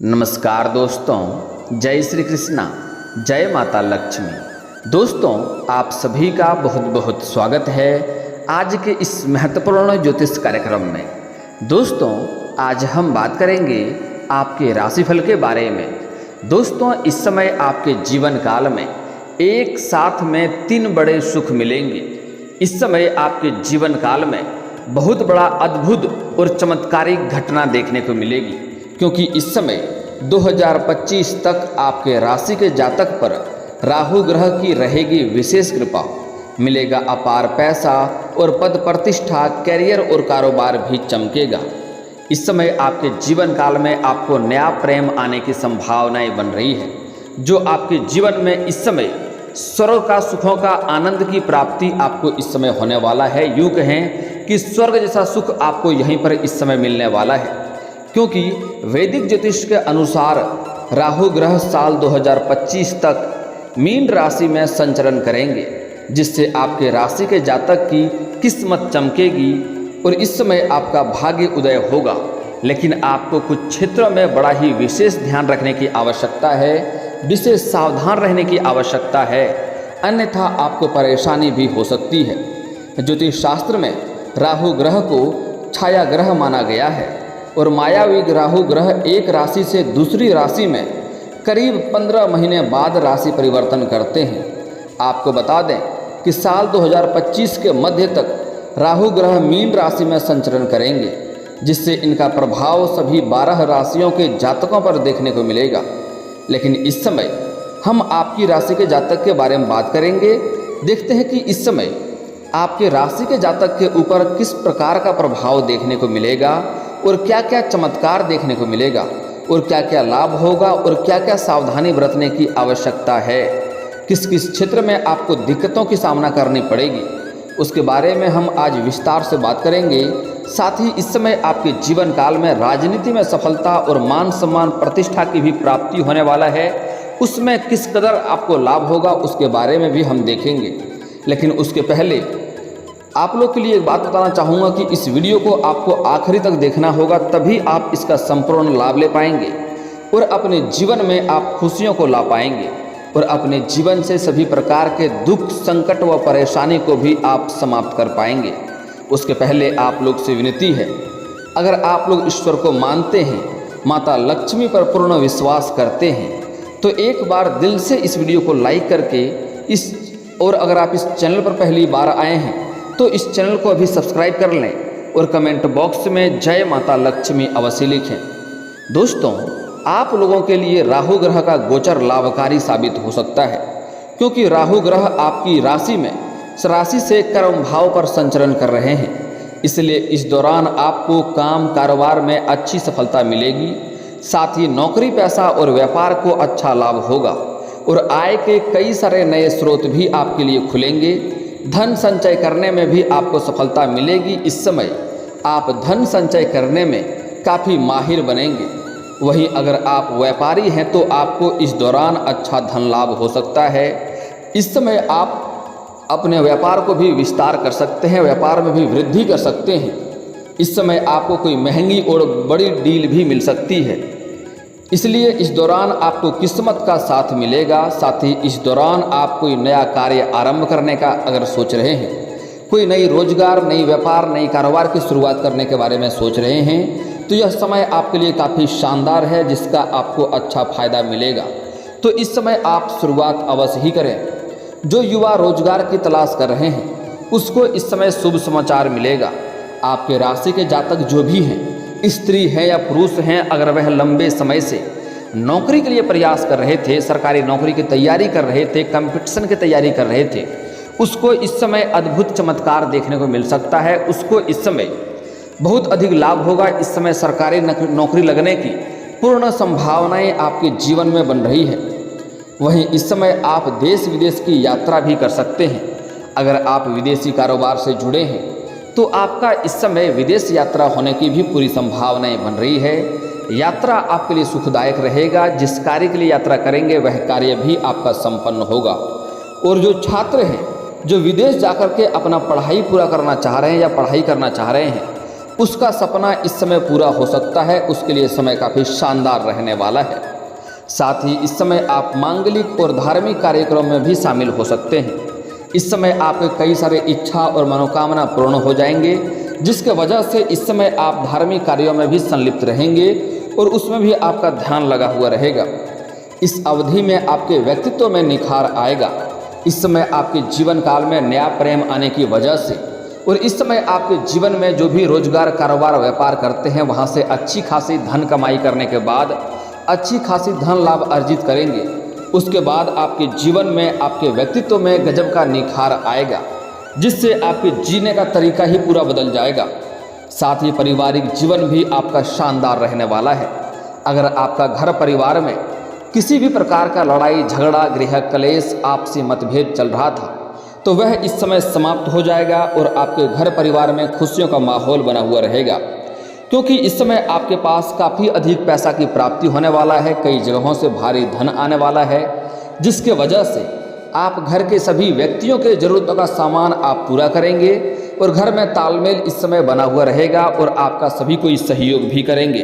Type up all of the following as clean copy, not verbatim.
नमस्कार दोस्तों, जय श्री कृष्णा, जय माता लक्ष्मी। दोस्तों, आप सभी का बहुत बहुत स्वागत है आज के इस महत्वपूर्ण ज्योतिष कार्यक्रम में। दोस्तों, आज हम बात करेंगे आपके राशिफल के बारे में। दोस्तों, इस समय आपके जीवन काल में एक साथ में 3 बड़े सुख मिलेंगे। इस समय आपके जीवन काल में बहुत बड़ा अद्भुत और चमत्कारिक घटना देखने को मिलेगी, क्योंकि इस समय 2025 तक आपके राशि के जातक पर राहु ग्रह की रहेगी विशेष कृपा। मिलेगा अपार पैसा और पद प्रतिष्ठा, कैरियर और कारोबार भी चमकेगा। इस समय आपके जीवन काल में आपको नया प्रेम आने की संभावनाएं बन रही है, जो आपके जीवन में इस समय स्वर्ग का सुखों का आनंद की प्राप्ति आपको इस समय होने वाला है। यूँ कहें कि स्वर्ग जैसा सुख आपको यहीं पर इस समय मिलने वाला है, क्योंकि वैदिक ज्योतिष के अनुसार राहु ग्रह साल 2025 तक मीन राशि में संचरण करेंगे, जिससे आपके राशि के जातक की किस्मत चमकेगी और इस समय आपका भाग्य उदय होगा। लेकिन आपको कुछ क्षेत्रों में बड़ा ही विशेष ध्यान रखने की आवश्यकता है, विशेष सावधान रहने की आवश्यकता है, अन्यथा आपको परेशानी भी हो सकती है। ज्योतिष शास्त्र में राहु ग्रह को छाया ग्रह माना गया है और मायावी राहु ग्रह एक राशि से दूसरी राशि में करीब 15 महीने बाद राशि परिवर्तन करते हैं। आपको बता दें कि साल 2025 के मध्य तक राहु ग्रह मीन राशि में संचरण करेंगे, जिससे इनका प्रभाव सभी 12 राशियों के जातकों पर देखने को मिलेगा। लेकिन इस समय हम आपकी राशि के जातक के बारे में बात करेंगे। देखते हैं कि इस समय आपके राशि के जातक के ऊपर किस प्रकार का प्रभाव देखने को मिलेगा और क्या क्या चमत्कार देखने को मिलेगा और क्या क्या लाभ होगा और क्या क्या सावधानी बरतने की आवश्यकता है, किस किस क्षेत्र में आपको दिक्कतों की सामना करनी पड़ेगी, उसके बारे में हम आज विस्तार से बात करेंगे। साथ ही इस समय आपके जीवन काल में राजनीति में सफलता और मान सम्मान प्रतिष्ठा की भी प्राप्ति होने वाला है, उसमें किस कदर आपको लाभ होगा उसके बारे में भी हम देखेंगे। लेकिन उसके पहले आप लोग के लिए एक बात बताना चाहूँगा कि इस वीडियो को आपको आखिरी तक देखना होगा, तभी आप इसका संपूर्ण लाभ ले पाएंगे और अपने जीवन में आप खुशियों को ला पाएंगे और अपने जीवन से सभी प्रकार के दुख, संकट व परेशानी को भी आप समाप्त कर पाएंगे। उसके पहले आप लोग से विनती है, अगर आप लोग ईश्वर को मानते हैं, माता लक्ष्मी पर पूर्ण विश्वास करते हैं, तो एक बार दिल से इस वीडियो को लाइक करके और अगर आप इस चैनल पर पहली बार आए हैं तो इस चैनल को अभी सब्सक्राइब कर लें और कमेंट बॉक्स में जय माता लक्ष्मी अवश्य लिखें। दोस्तों, आप लोगों के लिए राहु ग्रह का गोचर लाभकारी साबित हो सकता है, क्योंकि राहु ग्रह आपकी राशि से कर्म भाव पर संचरण कर रहे हैं। इसलिए इस दौरान आपको काम कारोबार में अच्छी सफलता मिलेगी। साथ ही नौकरी, पैसा और व्यापार को अच्छा लाभ होगा और आय के कई सारे नए स्रोत भी आपके लिए खुलेंगे। धन संचय करने में भी आपको सफलता मिलेगी। इस समय आप धन संचय करने में काफ़ी माहिर बनेंगे। वहीं अगर आप व्यापारी हैं तो आपको इस दौरान अच्छा धन लाभ हो सकता है। इस समय आप अपने व्यापार को भी विस्तार कर सकते हैं, व्यापार में भी वृद्धि कर सकते हैं। इस समय आपको कोई महंगी और बड़ी डील भी मिल सकती है, इसलिए इस दौरान आपको किस्मत का साथ मिलेगा। साथ ही इस दौरान आप कोई नया कार्य आरंभ करने का अगर सोच रहे हैं, कोई नई रोजगार, नई व्यापार, नई कारोबार की शुरुआत करने के बारे में सोच रहे हैं, तो यह समय आपके लिए काफ़ी शानदार है, जिसका आपको अच्छा फायदा मिलेगा। तो इस समय आप शुरुआत अवश्य ही करें। जो युवा रोजगार की तलाश कर रहे हैं, उसको इस समय शुभ समाचार मिलेगा। आपके राशि के जातक जो भी हैं, स्त्री हैं या पुरुष हैं, अगर वह लंबे समय से नौकरी के लिए प्रयास कर रहे थे, सरकारी नौकरी की तैयारी कर रहे थे, कंपटीशन की तैयारी कर रहे थे, उसको इस समय अद्भुत चमत्कार देखने को मिल सकता है। उसको इस समय बहुत अधिक लाभ होगा। इस समय सरकारी नौकरी लगने की पूर्ण संभावनाएं आपके जीवन में बन रही है। वहीं इस समय आप देश विदेश की यात्रा भी कर सकते हैं। अगर आप विदेशी कारोबार से जुड़े हैं तो आपका इस समय विदेश यात्रा होने की भी पूरी संभावनाएं बन रही है। यात्रा आपके लिए सुखदायक रहेगा। जिस कार्य के लिए यात्रा करेंगे वह कार्य भी आपका संपन्न होगा। और जो छात्र हैं, जो विदेश जाकर के अपना पढ़ाई पूरा करना चाह रहे हैं या पढ़ाई करना चाह रहे हैं, उसका सपना इस समय पूरा हो सकता है। उसके लिए समय काफ़ी शानदार रहने वाला है। साथ ही इस समय आप मांगलिक और धार्मिक कार्यक्रम में भी शामिल हो सकते हैं। इस समय आपके कई सारे इच्छा और मनोकामना पूर्ण हो जाएंगे, जिसके वजह से इस समय आप धार्मिक कार्यों में भी संलिप्त रहेंगे और उसमें भी आपका ध्यान लगा हुआ रहेगा। इस अवधि में आपके व्यक्तित्व में निखार आएगा। इस समय आपके जीवन काल में नया प्रेम आने की वजह से और इस समय आपके जीवन में जो भी रोजगार, कारोबार, व्यापार करते हैं, वहाँ से अच्छी खासी धन कमाई करने के बाद अच्छी खासी धन लाभ अर्जित करेंगे। उसके बाद आपके जीवन में, आपके व्यक्तित्व में गजब का निखार आएगा, जिससे आपके जीने का तरीका ही पूरा बदल जाएगा। साथ ही पारिवारिक जीवन भी आपका शानदार रहने वाला है। अगर आपका घर परिवार में किसी भी प्रकार का लड़ाई झगड़ा, गृह कलेश, आपसी मतभेद चल रहा था, तो वह इस समय समाप्त हो जाएगा और आपके घर परिवार में खुशियों का माहौल बना हुआ रहेगा। क्योंकि इस समय आपके पास काफ़ी अधिक पैसा की प्राप्ति होने वाला है। कई जगहों से भारी धन आने वाला है, जिसके वजह से आप घर के सभी व्यक्तियों के ज़रूरतों का सामान आप पूरा करेंगे और घर में तालमेल इस समय बना हुआ रहेगा और आपका सभी कोई सहयोग भी करेंगे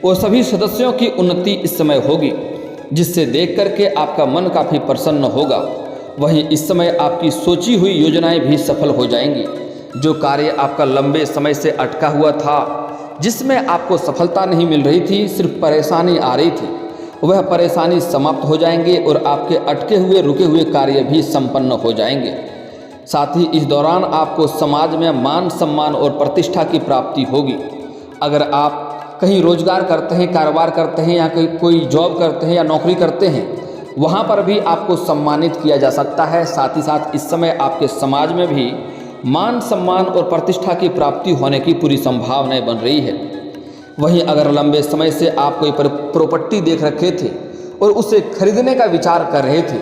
और सभी सदस्यों की उन्नति इस समय होगी, जिससे देख करके आपका मन काफ़ी प्रसन्न होगा। वहीं इस समय आपकी सोची हुई योजनाएं भी सफल हो जाएंगी। जो कार्य आपका लंबे समय से अटका हुआ था, जिसमें आपको सफलता नहीं मिल रही थी, सिर्फ परेशानी आ रही थी, वह परेशानी समाप्त हो जाएंगे और आपके अटके हुए रुके हुए कार्य भी संपन्न हो जाएंगे। साथ ही इस दौरान आपको समाज में मान सम्मान और प्रतिष्ठा की प्राप्ति होगी। अगर आप कहीं रोजगार करते हैं, कारोबार करते हैं या कोई जॉब करते हैं या नौकरी करते हैं, वहाँ पर भी आपको सम्मानित किया जा सकता है। साथ ही साथ इस समय आपके समाज में भी मान सम्मान और प्रतिष्ठा की प्राप्ति होने की पूरी संभावनाएं बन रही है। वहीं अगर लंबे समय से आप कोई प्रॉपर्टी देख रखे थे और उसे खरीदने का विचार कर रहे थे,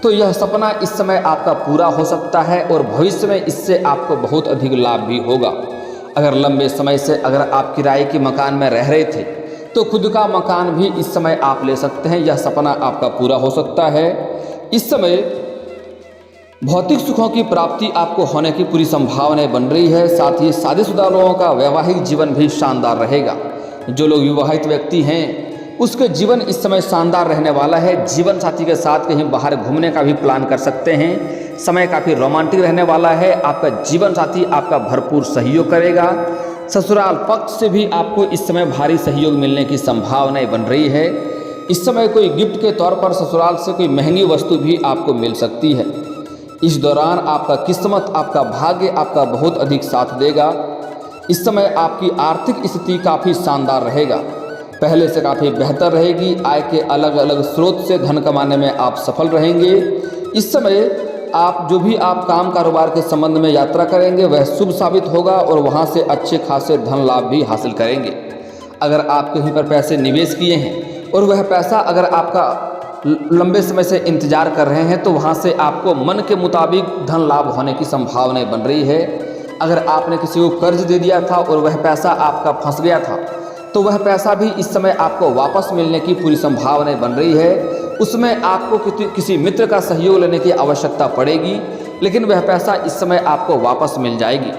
तो यह सपना इस समय आपका पूरा हो सकता है और भविष्य में इससे आपको बहुत अधिक लाभ भी होगा। अगर लंबे समय से आप किराए के मकान में रह रहे थे, तो खुद का मकान भी इस समय आप ले सकते हैं। यह सपना आपका पूरा हो सकता है। इस समय भौतिक सुखों की प्राप्ति आपको होने की पूरी संभावनाएं बन रही है। साथ ही शादीशुदा लोगों का वैवाहिक जीवन भी शानदार रहेगा। जो लोग विवाहित व्यक्ति हैं, उसके जीवन इस समय शानदार रहने वाला है। जीवन साथी के साथ कहीं बाहर घूमने का भी प्लान कर सकते हैं। समय काफ़ी रोमांटिक रहने वाला है। आपका जीवन साथी आपका भरपूर सहयोग करेगा। ससुराल पक्ष से भी आपको इस समय भारी सहयोग मिलने की संभावनाएं बन रही है। इस समय कोई गिफ्ट के तौर पर ससुराल से कोई महंगी वस्तु भी आपको मिल सकती है। इस दौरान आपका किस्मत, आपका भाग्य आपका बहुत अधिक साथ देगा। इस समय आपकी आर्थिक स्थिति काफ़ी शानदार रहेगा, पहले से काफ़ी बेहतर रहेगी। आय के अलग अलग स्रोत से धन कमाने में आप सफल रहेंगे। इस समय आप जो भी काम कारोबार के संबंध में यात्रा करेंगे, वह शुभ साबित होगा और वहाँ से अच्छे खासे धन लाभ भी हासिल करेंगे। अगर आप कहीं पर पैसे निवेश किए हैं और वह पैसा अगर आपका लंबे समय से इंतजार कर रहे हैं, तो वहाँ से आपको मन के मुताबिक धन लाभ होने की संभावनाएं बन रही है। अगर आपने किसी को कर्ज दे दिया था और वह पैसा आपका फंस गया था, तो वह पैसा भी इस समय आपको वापस मिलने की पूरी संभावनाएं बन रही है। उसमें आपको किसी मित्र का सहयोग लेने की आवश्यकता पड़ेगी, लेकिन वह पैसा इस समय आपको वापस मिल जाएगी।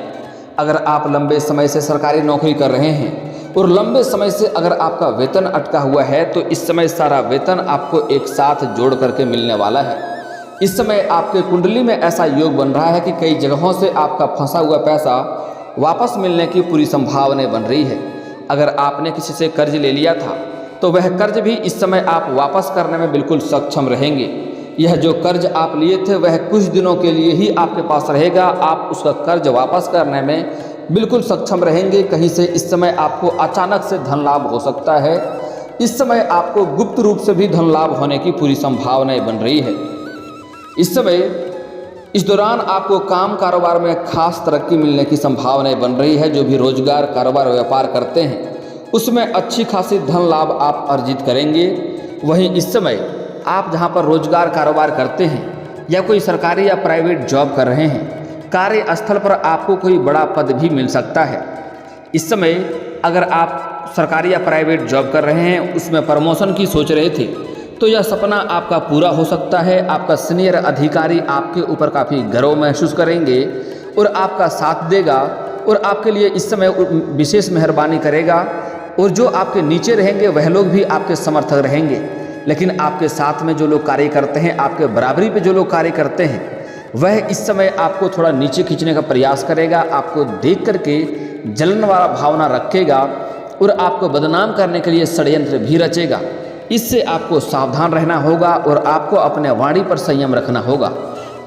अगर आप लंबे समय से सरकारी नौकरी कर रहे हैं और लंबे समय से अगर आपका वेतन अटका हुआ है, तो इस समय सारा वेतन आपको एक साथ जोड़ करके मिलने वाला है। इस समय आपके कुंडली में ऐसा योग बन रहा है कि कई जगहों से आपका फंसा हुआ पैसा वापस मिलने की पूरी संभावनाएं बन रही है। अगर आपने किसी से कर्ज ले लिया था, तो वह कर्ज भी इस समय आप वापस करने में बिल्कुल सक्षम रहेंगे। यह जो कर्ज आप लिए थे, वह कुछ दिनों के लिए ही आपके पास रहेगा। आप उसका कर्ज वापस करने में बिल्कुल सक्षम रहेंगे। कहीं से इस समय आपको अचानक से धन लाभ हो सकता है। इस समय आपको गुप्त रूप से भी धन लाभ होने की पूरी संभावनाएं बन रही है। इस समय इस दौरान आपको काम कारोबार में खास तरक्की मिलने की संभावनाएं बन रही है। जो भी रोजगार, कारोबार, व्यापार करते हैं, उसमें अच्छी खासी धन लाभ आप अर्जित करेंगे। वहीं इस समय आप जहां पर रोजगार, कारोबार करते हैं या कोई सरकारी या प्राइवेट जॉब कर रहे हैं, कार्यस्थल पर आपको कोई बड़ा पद भी मिल सकता है। इस समय अगर आप सरकारी या प्राइवेट जॉब कर रहे हैं, उसमें प्रमोशन की सोच रहे थे, तो यह सपना आपका पूरा हो सकता है। आपका सीनियर अधिकारी आपके ऊपर काफ़ी गर्व महसूस करेंगे और आपका साथ देगा और आपके लिए इस समय विशेष मेहरबानी करेगा। और जो आपके नीचे रहेंगे वह लोग भी आपके समर्थक रहेंगे, लेकिन आपके साथ में जो लोग कार्य करते हैं, आपके बराबरी पे जो लोग कार्य करते हैं, वह इस समय आपको थोड़ा नीचे खींचने का प्रयास करेगा, आपको देख करके जलन वाला भावना रखेगा और आपको बदनाम करने के लिए षड्यंत्र भी रचेगा। इससे आपको सावधान रहना होगा और आपको अपने वाणी पर संयम रखना होगा।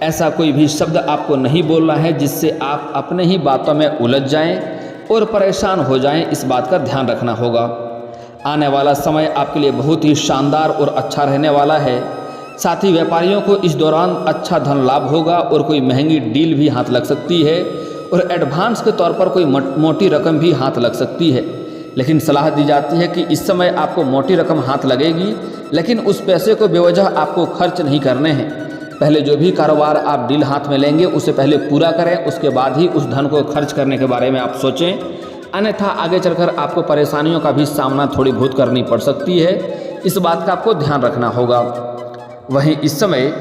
ऐसा कोई भी शब्द आपको नहीं बोलना है जिससे आप अपने ही बातों में उलझ जाएं और परेशान हो जाएं, इस बात का ध्यान रखना होगा। आने वाला समय आपके लिए बहुत ही शानदार और अच्छा रहने वाला है। साथ ही व्यापारियों को इस दौरान अच्छा धन लाभ होगा और कोई महंगी डील भी हाथ लग सकती है और एडवांस के तौर पर कोई मोटी रकम भी हाथ लग सकती है। लेकिन सलाह दी जाती है कि इस समय आपको मोटी रकम हाथ लगेगी, लेकिन उस पैसे को बेवजह आपको खर्च नहीं करने हैं। पहले जो भी कारोबार आप डील हाथ में लेंगे उसे पहले पूरा करें, उसके बाद ही उस धन को खर्च करने के बारे में आप सोचें, अन्यथा आगे चलकर आपको परेशानियों का भी सामना थोड़ी बहुत करनी पड़ सकती है। इस बात का आपको ध्यान रखना होगा। वहीं इस समय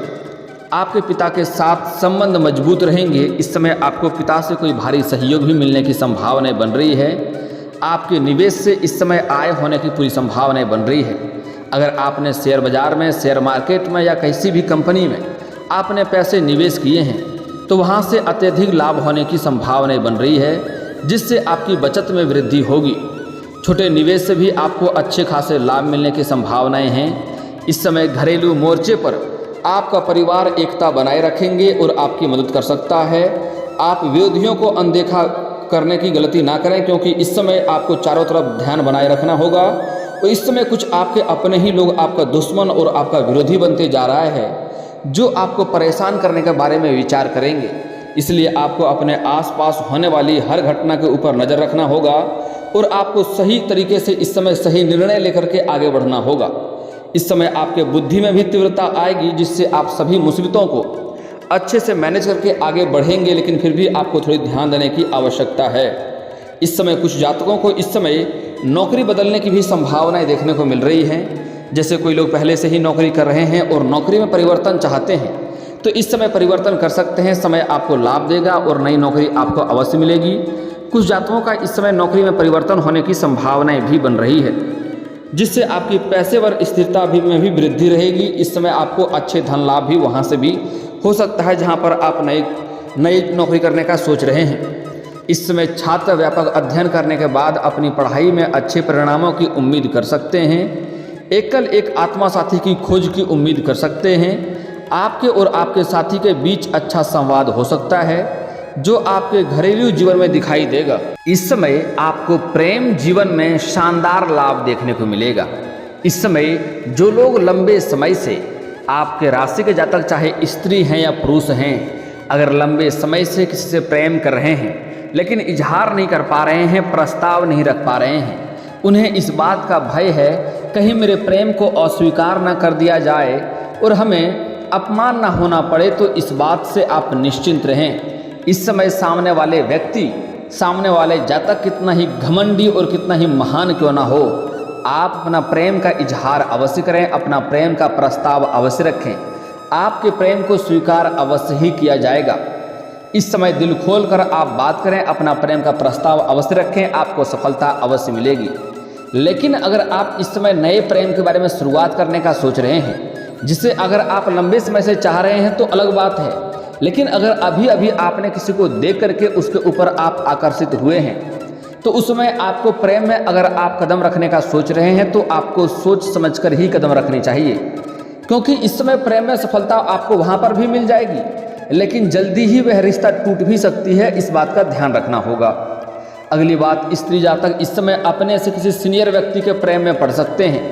आपके पिता के साथ संबंध मजबूत रहेंगे। इस समय आपको पिता से कोई भारी सहयोग भी मिलने की संभावनाएं बन रही है। आपके निवेश से इस समय आय होने की पूरी संभावनाएं बन रही है। अगर आपने शेयर बाजार में, शेयर मार्केट में या किसी भी कंपनी में आपने पैसे निवेश किए हैं तो वहां से अत्यधिक लाभ होने की संभावनाएं बन रही है, जिससे आपकी बचत में वृद्धि होगी। छोटे निवेश से भी आपको अच्छे खासे लाभ मिलने की संभावनाएं हैं। इस समय घरेलू मोर्चे पर आपका परिवार एकता बनाए रखेंगे और आपकी मदद कर सकता है। आप विरोधियों को अनदेखा करने की गलती ना करें, क्योंकि इस समय आपको चारों तरफ ध्यान बनाए रखना होगा। और इस समय कुछ आपके अपने ही लोग आपका दुश्मन और आपका विरोधी बनते जा रहा है, जो आपको परेशान करने के बारे में विचार करेंगे। इसलिए आपको अपने आसपास होने वाली हर घटना के ऊपर नज़र रखना होगा और आपको सही तरीके से इस समय सही निर्णय लेकर के आगे बढ़ना होगा। इस समय आपके बुद्धि में भी तीव्रता आएगी, जिससे आप सभी मुसीबतों को अच्छे से मैनेज करके आगे बढ़ेंगे, लेकिन फिर भी आपको थोड़ी ध्यान देने की आवश्यकता है। इस समय कुछ जातकों को इस समय नौकरी बदलने की भी संभावनाएं देखने को मिल रही हैं। जैसे कोई लोग पहले से ही नौकरी कर रहे हैं और नौकरी में परिवर्तन चाहते हैं तो इस समय परिवर्तन कर सकते हैं। समय आपको लाभ देगा और नई नौकरी आपको अवश्य मिलेगी। कुछ जातकों का इस समय नौकरी में परिवर्तन होने की संभावनाएं भी बन रही है, जिससे आपकी पेशेवर स्थिरता में भी वृद्धि रहेगी। इस समय आपको अच्छे धन लाभ भी वहां से भी हो सकता है जहां पर आप नई नौकरी करने का सोच रहे हैं। इस समय छात्र व्यापक अध्ययन करने के बाद अपनी पढ़ाई में अच्छे परिणामों की उम्मीद कर सकते हैं। एकल एक आत्मा साथी की खोज की उम्मीद कर सकते हैं। आपके और आपके साथी के बीच अच्छा संवाद हो सकता है, जो आपके घरेलू जीवन में दिखाई देगा। इस समय आपको प्रेम जीवन में शानदार लाभ देखने को मिलेगा। इस समय जो लोग लंबे समय से आपके राशि के जातक, चाहे स्त्री हैं या पुरुष हैं, अगर लंबे समय से किसी से प्रेम कर रहे हैं लेकिन इजहार नहीं कर पा रहे हैं, प्रस्ताव नहीं रख पा रहे हैं, उन्हें इस बात का भय है कहीं मेरे प्रेम को अस्वीकार न कर दिया जाए और हमें अपमान न होना पड़े, तो इस बात से आप निश्चिंत रहें। इस समय सामने वाले व्यक्ति, सामने वाले जातक कितना ही घमंडी और कितना ही महान क्यों ना हो, आप अपना प्रेम का इजहार अवश्य करें, अपना प्रेम का प्रस्ताव अवश्य रखें। आपके प्रेम को स्वीकार अवश्य ही किया जाएगा। इस समय दिल खोलकर आप बात करें, अपना प्रेम का प्रस्ताव अवश्य रखें, आपको सफलता अवश्य मिलेगी। लेकिन अगर आप इस समय नए प्रेम के बारे में शुरुआत करने का सोच रहे हैं, जिसे अगर आप लंबे समय से चाह रहे हैं तो अलग बात है, लेकिन अगर अभी अभी आपने किसी को देख करके उसके ऊपर आप आकर्षित हुए हैं, तो उस समय आपको प्रेम में अगर आप कदम रखने का सोच रहे हैं तो आपको सोच समझकर ही कदम रखनी चाहिए, क्योंकि इस समय प्रेम में सफलता आपको वहाँ पर भी मिल जाएगी, लेकिन जल्दी ही वह रिश्ता टूट भी सकती है। इस बात का ध्यान रखना होगा। अगली बात, स्त्री जातक इस समय अपने से किसी सीनियर व्यक्ति के प्रेम में पड़ सकते हैं।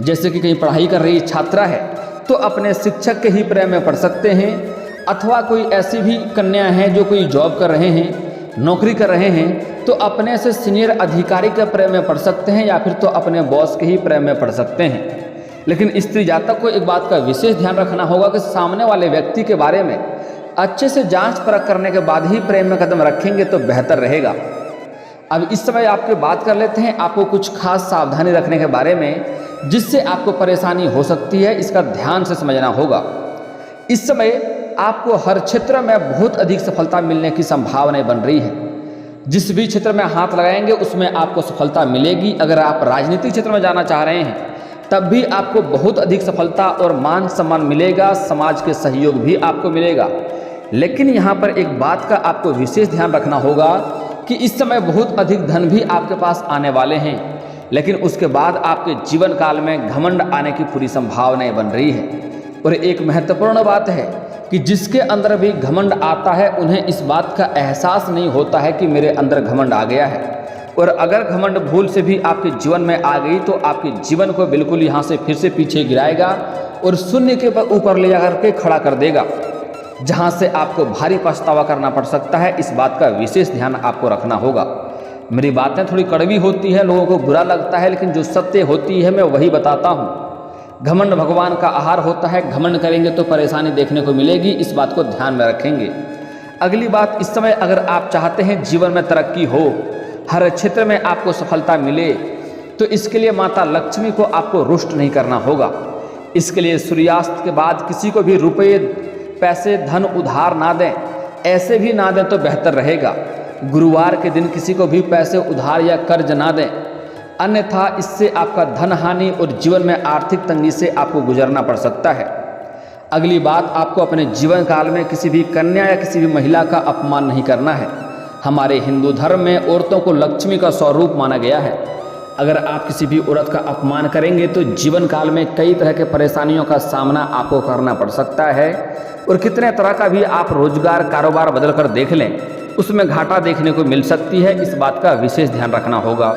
जैसे कि कहीं पढ़ाई कर रही छात्रा है तो अपने शिक्षक के ही प्रेम में पड़ सकते हैं, अथवा कोई ऐसी भी कन्या है जो कोई जॉब कर रहे हैं, नौकरी कर रहे हैं, तो अपने से सीनियर अधिकारी के प्रेम में पड़ सकते हैं, या फिर तो अपने बॉस के ही प्रेम में पड़ सकते हैं। लेकिन स्त्री जातक को एक बात का विशेष ध्यान रखना होगा कि सामने वाले व्यक्ति के बारे में अच्छे से जांच परख करने के बाद ही प्रेम में कदम रखेंगे तो बेहतर रहेगा। अब इस समय आपके बात कर लेते हैं आपको कुछ खास सावधानी रखने के बारे में, जिससे आपको परेशानी हो सकती है, इसका ध्यान से समझना होगा। इस समय आपको हर क्षेत्र में बहुत अधिक सफलता मिलने की संभावनाएं बन रही है। जिस भी क्षेत्र में हाथ लगाएंगे उसमें आपको सफलता मिलेगी। अगर आप राजनीतिक क्षेत्र में जाना चाह रहे हैं तब भी आपको बहुत अधिक सफलता और मान सम्मान मिलेगा, समाज के सहयोग भी आपको मिलेगा। लेकिन यहाँ पर एक बात का आपको विशेष ध्यान रखना होगा कि इस समय बहुत अधिक धन भी आपके पास आने वाले हैं, लेकिन उसके बाद आपके जीवन काल में घमंड आने की पूरी संभावनाएं बन रही है। और एक महत्वपूर्ण बात है कि जिसके अंदर भी घमंड आता है उन्हें इस बात का एहसास नहीं होता है कि मेरे अंदर घमंड आ गया है। और अगर घमंड भूल से भी आपके जीवन में आ गई तो आपके जीवन को बिल्कुल यहाँ से फिर से पीछे गिराएगा और शून्य के ऊपर ले जाकर के खड़ा कर देगा, जहाँ से आपको भारी पछतावा करना पड़ सकता है। इस बात का विशेष ध्यान आपको रखना होगा। मेरी बातें थोड़ी कड़वी होती है, लोगों को बुरा लगता है, लेकिन जो सत्य होती है मैं वही बताता हूँ। घमंड भगवान का आहार होता है, घमंड करेंगे तो परेशानी देखने को मिलेगी, इस बात को ध्यान में रखेंगे। अगली बात, इस समय अगर आप चाहते हैं जीवन में तरक्की हो, हर क्षेत्र में आपको सफलता मिले, तो इसके लिए माता लक्ष्मी को आपको रुष्ट नहीं करना होगा। इसके लिए सूर्यास्त के बाद किसी को भी रुपये पैसे धन उधार ना दें, ऐसे भी ना दें तो बेहतर रहेगा। गुरुवार के दिन किसी को भी पैसे उधार या कर्ज ना दें, अन्यथा इससे आपका धन हानि और जीवन में आर्थिक तंगी से आपको गुजरना पड़ सकता है। अगली बात, आपको अपने जीवन काल में किसी भी कन्या या किसी भी महिला का अपमान नहीं करना है। हमारे हिंदू धर्म में औरतों को लक्ष्मी का स्वरूप माना गया है। अगर आप किसी भी औरत का अपमान करेंगे तो जीवन काल में कई तरह के परेशानियों का सामना आपको करना पड़ सकता है। और कितने तरह का भी आप रोजगार कारोबार बदल कर देख लें, उसमें घाटा देखने को मिल सकती है। इस बात का विशेष ध्यान रखना होगा।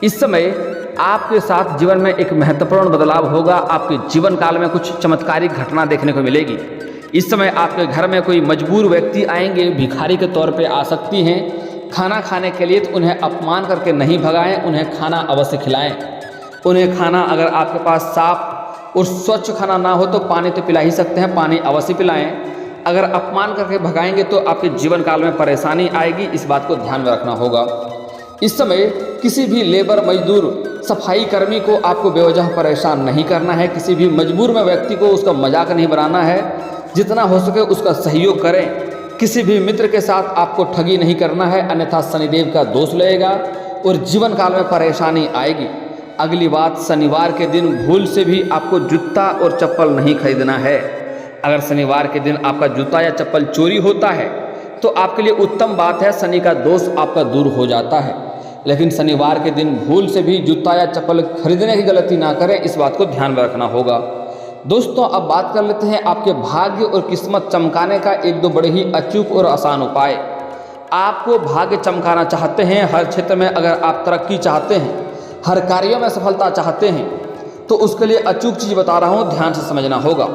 इस समय आपके साथ जीवन में एक महत्वपूर्ण बदलाव होगा। आपके जीवन काल में कुछ चमत्कारिक घटना देखने को मिलेगी। इस समय आपके घर में कोई मजबूर व्यक्ति आएंगे, भिखारी के तौर पे आ सकती हैं खाना खाने के लिए, तो उन्हें अपमान करके नहीं भगाएं, उन्हें खाना अवश्य खिलाएं। उन्हें खाना, अगर आपके पास साफ और स्वच्छ खाना ना हो तो पानी तो पिला ही सकते हैं, पानी अवश्य पिलाएं। अगर अपमान करके भगाएंगे तो आपके जीवन काल में परेशानी आएगी, इस बात को ध्यान में रखना होगा। इस समय किसी भी लेबर, मजदूर, सफाई कर्मी को आपको बेवजह परेशान नहीं करना है। किसी भी मजबूर में व्यक्ति को उसका मजाक नहीं बनाना है, जितना हो सके उसका सहयोग करें। किसी भी मित्र के साथ आपको ठगी नहीं करना है, अन्यथा शनिदेव का दोष लगेगा और जीवन काल में परेशानी आएगी। अगली बात, शनिवार के दिन भूल से भी आपको जूता और चप्पल नहीं खरीदना है। अगर शनिवार के दिन आपका जूता या चप्पल चोरी होता है तो आपके लिए उत्तम बात है, शनि का दोष आपका दूर हो जाता है। लेकिन शनिवार के दिन भूल से भी जूता या चप्पल खरीदने की गलती ना करें, इस बात को ध्यान में रखना होगा। दोस्तों, अब बात कर लेते हैं आपके भाग्य और किस्मत चमकाने का एक दो बड़े ही अचूक और आसान उपाय। आपको भाग्य चमकाना चाहते हैं, हर क्षेत्र में अगर आप तरक्की चाहते हैं, हर कार्यों में सफलता चाहते हैं, तो उसके लिए अचूक चीज़ बता रहा हूँ, ध्यान से समझना होगा।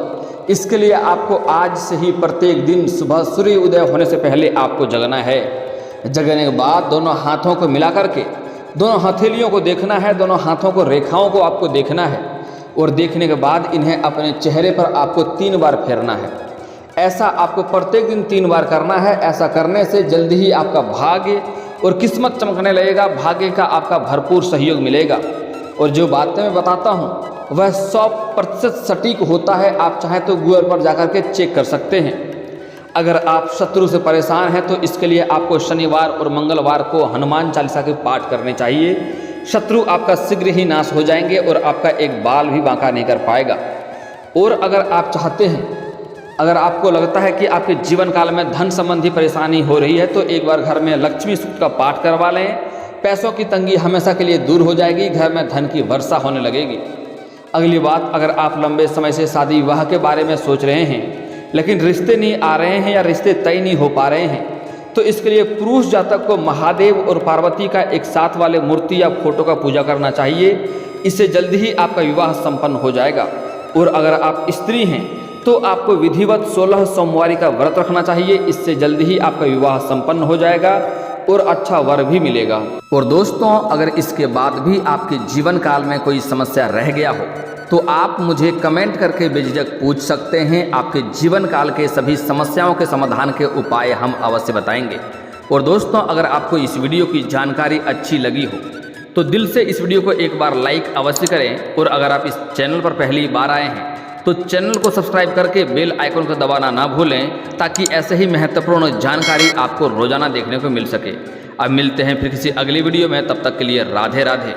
इसके लिए आपको आज से ही प्रत्येक दिन सुबह सूर्य उदय होने से पहले आपको जगना है। जगने के बाद दोनों हाथों को मिला करके दोनों हथेलियों को देखना है, दोनों हाथों को, रेखाओं को आपको देखना है और देखने के बाद इन्हें अपने चेहरे पर आपको 3 बार फेरना है। ऐसा आपको प्रत्येक दिन 3 बार करना है। ऐसा करने से जल्दी ही आपका भाग्य और किस्मत चमकने लगेगा, भाग्य का आपका भरपूर सहयोग मिलेगा। और जो बातें मैं बताता हूँ वह 100% सटीक होता है। आप चाहें तो गूगल पर जाकर के चेक कर सकते हैं। अगर आप शत्रु से परेशान हैं तो इसके लिए आपको शनिवार और मंगलवार को हनुमान चालीसा के पाठ करने चाहिए। शत्रु आपका शीघ्र ही नाश हो जाएंगे और आपका एक बाल भी बांका नहीं कर पाएगा। और अगर आप चाहते हैं, अगर आपको लगता है कि आपके जीवन काल में धन संबंधी परेशानी हो रही है तो एक बार घर में लक्ष्मी सूक्त का पाठ करवा लें। पैसों की तंगी हमेशा के लिए दूर हो जाएगी, घर में धन की वर्षा होने लगेगी। अगली बात, अगर आप लंबे समय से शादी विवाह के बारे में सोच रहे हैं लेकिन रिश्ते नहीं आ रहे हैं या रिश्ते तय नहीं हो पा रहे हैं, तो इसके लिए पुरुष जातक को महादेव और पार्वती का एक साथ वाले मूर्ति या फोटो का पूजा करना चाहिए। इससे जल्दी ही आपका विवाह संपन्न हो जाएगा। और अगर आप स्त्री हैं तो आपको विधिवत 16 सोमवारी का व्रत रखना चाहिए। इससे जल्दी ही आपका विवाह संपन्न हो जाएगा और अच्छा वर भी मिलेगा। और दोस्तों, अगर इसके बाद भी आपके जीवन काल में कोई समस्या रह गया हो तो आप मुझे कमेंट करके बेझिझक पूछ सकते हैं। आपके जीवन काल के सभी समस्याओं के समाधान के उपाय हम अवश्य बताएंगे। और दोस्तों, अगर आपको इस वीडियो की जानकारी अच्छी लगी हो तो दिल से इस वीडियो को एक बार लाइक अवश्य करें। और अगर आप इस चैनल पर पहली बार आए हैं तो चैनल को सब्सक्राइब करके बेल आइकन को दबाना ना भूलें, ताकि ऐसे ही महत्वपूर्ण जानकारी आपको रोजाना देखने को मिल सके। अब मिलते हैं फिर किसी अगली वीडियो में, तब तक के लिए राधे राधे।